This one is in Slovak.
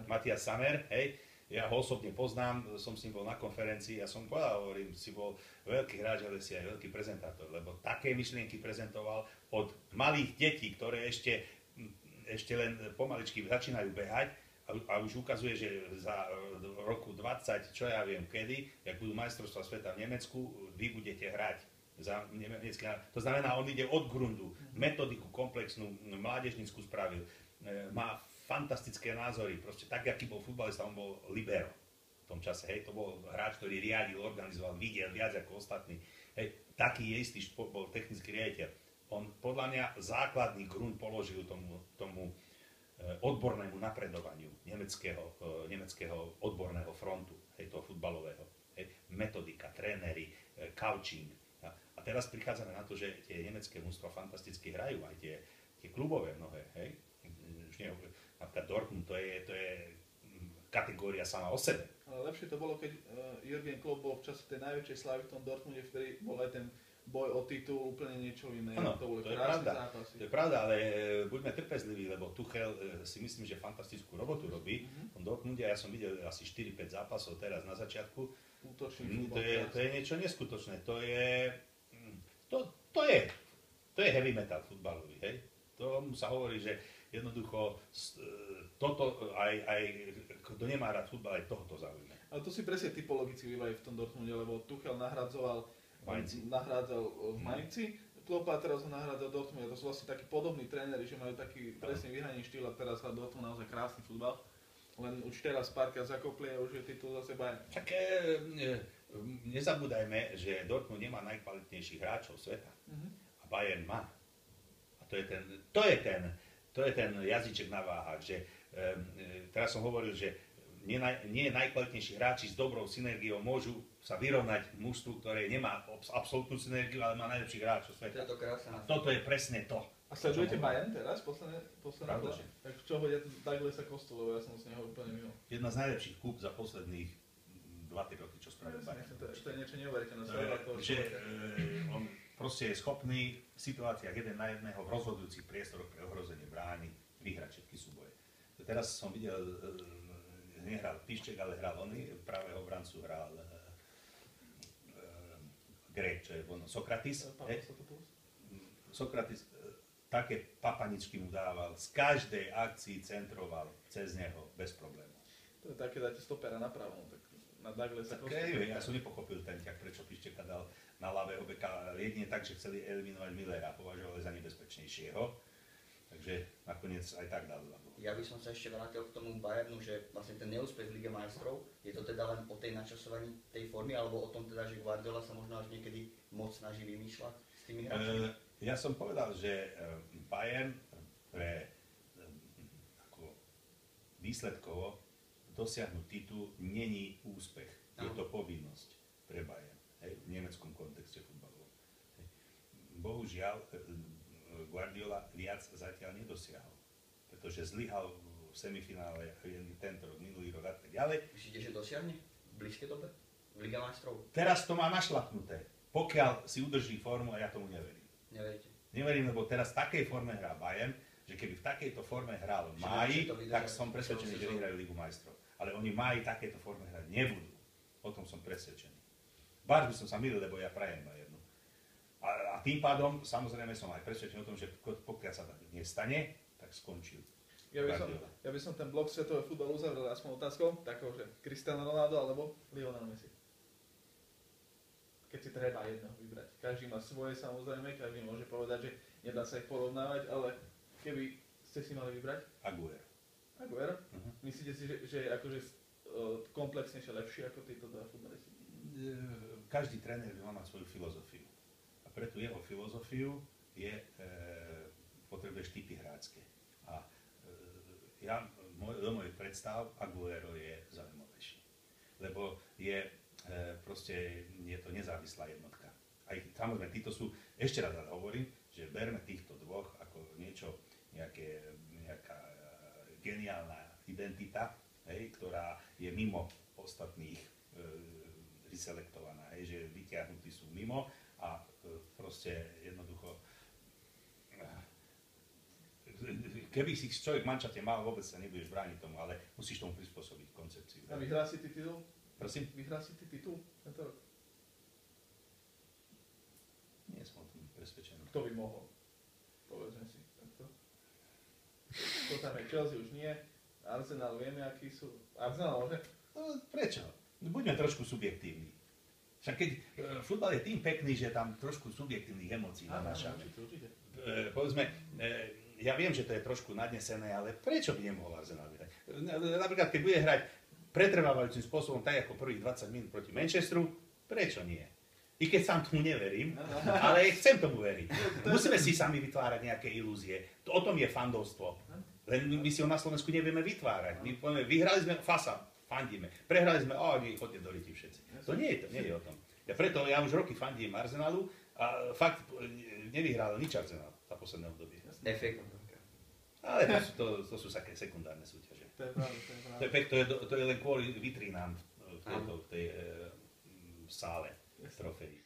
Matthias Sammer, hej. Ja ho osobne poznám, som s ním bol na konferencii a som povedal, hovorím, si bol veľký hráč, ale si aj veľký prezentátor, lebo také myšlienky prezentoval od malých detí, ktoré ešte len pomaličky začínajú behať a už ukazuje, že za roku 20, čo ja viem kedy, jak budú majstrovstvá sveta v Nemecku, vy budete hrať za nemecký. To znamená, on ide od grundu, metodiku komplexnú, mládežnickú spravil, má fantastické názory, proste tak, aký bol futbalista, on bol libero v tom čase, hej, to bol hráč, ktorý riadil, organizoval, videl viac ako ostatní, hej, taký je istý bol technický riaditeľ. On podľa mňa základný grunt položil tomu odbornému napredovaniu nemeckého odborného frontu, hej, toho futbalového, hej, metodika, tréneri, coaching. A teraz prichádzame na to, že tie nemecké mužstvá fantasticky hrajú, aj tie klubové mnohé, hej, napríklad Dortmund, to je kategória sama o sebe. Ale lepšie to bolo, keď Jürgen Klopp bol v čase tej najväčšej slávy v tom Dortmunde, vtedy bol aj ten boj o titul úplne niečo iné. Áno, to boli to je krásne pravda. zápasy. To je pravda, ale buďme trpezliví, lebo Tuchel si myslím, že fantastickú robotu robí. V tom Dortmunde ja som videl asi 4-5 zápasov teraz na začiatku. Útočný futbal. To je niečo neskutočné. To je heavy metal futbalový, hej? Tomu sa hovorí, že jednoducho toto aj kto nemá rád futbal, aj tohoto zaujíme. Ale to si presne typologicky bývajú v tom Dortmunde, lebo Tuchel nahradzoval v Mainzi, Klopp a teraz ho nahrádza Dortmund. To sú vlastne takí podobní tréneri, že majú taký presne vyhraný štýl a teraz hrá Dortmund naozaj krásny futbal. Len už teraz párkrát zakopli a už je titul zase Bayern. Tak nezabúdajme, že Dortmund nemá najkvalitnejších hráčov sveta. A Bayern má. A to je ten jazyček na váhach, že teraz som hovoril, že nie najkvalitnejší hráči s dobrou synergiou môžu sa vyrovnať mužstvu, ktoré nemá absolútnu synergiu, ale má najlepších hráčov sveta. Toto je presne to. A sledujete Bayern teraz? Posledné Pravda, kola? Tak čo hovoria Douglasa Costu, lebo ja som z neho úplne mimo. Jedna z najlepších klub za posledných 2-3 roky, čo spravil Bayern. To je niečo neuveriteľné. On proste je schopný v situáciách 1 na 1 v rozhodujúcich priestoroch pre ohrozenie brány vyhrať všetky súboje. Teraz som videl, nehral Pišček, ale hral oný, pravého obrancu hral Grek, čo je Sokratis. Sokratis také papaničky mu dával, z každej akcii centroval cez neho bez problémov. To je také, dáte stopera napravo, tak na Douglasa Costu. Ja som nepochopil ten ťah, prečo Piščeka dal na ľavého beka, jedine tak, že chceli eliminovať Millera, považovali za nebezpečnejšieho, takže nakoniec aj tak dal ľavo. Ja by som sa ešte vrátil k tomu Bayernu, že vlastne ten neúspech v Lige majstrov, je to teda len o tej načasovaní tej formy, alebo o tom teda, že Guardiola sa možno až niekedy moc snaží vymýšľať s tými hráčmi? Ja som povedal, že Bayern pre výsledkovo dosiahnuť titul není úspech, je to povinnosť pre Bayern, hej, v nemeckom kontexte futbalu. Bohužiaľ, Guardiola viac zatiaľ nedosiahol, pretože zlyhal v semifinále tento rok, minulý rok a tak ďalej. Myslíte, že dosiahne v blízkej dobe? V Liga majstrov? Teraz to má našlapnuté, pokiaľ si udrží formu a ja tomu neverím. Neveríte? Neverím, lebo teraz v takej forme hrá Bayern, že keby v takejto forme hral máji, tak som presvedčený, že vyhrajú Ligu majstrov. Ale oni máji takéto forme hrať nebudú. O tom som presvedčený. Báč by som sa mýlil, lebo ja prajem Bayernu. A tým pádom, samozrejme, som aj presvedčený o tom, že pokiaľ sa tak nestane, tak skončil. Ja by som ten blok svetového futbalu uzavrel aspoň otázkou, takou, že Cristiano Ronaldo alebo Lionel Messi. Keď si treba jedno vybrať. Každý má svoje, samozrejme, každý môže povedať, že nedá sa ich porovnávať, ale keby ste si mali vybrať? Aguero. Aguero? Myslíte si, že je akože komplexnejšie, lepšie ako títo dva futbalisti? Každý tréner má mať svoju filozofiu. A pre tú jeho filozofiu potrebuješ typy hráčske. A do mojich predstav Aguero je zaujímavejší. Lebo je to nezávislá jednotka. Aj samozrejme, títo sú, ešte raz hovorím, že berme týchto dvoch ako nejaká geniálna identita, hej, ktorá je mimo ostatných vyselektovaná, hej, že vytiahnutí sú mimo a proste jednoducho keby si človek v mančate mal, vôbec sa nebudeš brániť tomu, ale musíš tomu prispôsobiť koncepciu. A vyhrá si ty titul? Prosím? Vyhrá si ty titul tento rok? Nie som o tom presvedčený. Kto by mohol? Povedzme si. Kto tam je? Chelsea už nie. Arsenal vieme, akí sú. Arsenal môže? No, prečo? Buďme trošku subjektívni. Však keď futbal je tým pekný, že tam trošku subjektívnych emócií nanášame. Určite. Povedzme, ja viem, že to je trošku nadnesené, ale prečo by nemohol Arsenal vyhrať? Napríklad, keď bude hrať pretrvávajúcim spôsobom tak ako prvých 20 minút proti Manchesteru, prečo nie? I keď sám tomu neverím, ale chcem tomu veriť. Musíme si sami vytvárať nejaké ilúzie. O tom je fandovstvo. Len my si ho na Slovensku nevieme vytvárať. My povieme, vyhrali sme, fandíme. Prehrali sme, chodte do riti všetci. To nie je o tom. Ja už roky fandím Arsenalu a fakt nevyhral nič Arsenal za posledné obdobie. Efekt. Ale to sú také sekundárne súťaže. To je pravda. To je len kvôli vitrínám v tej sále trofejí.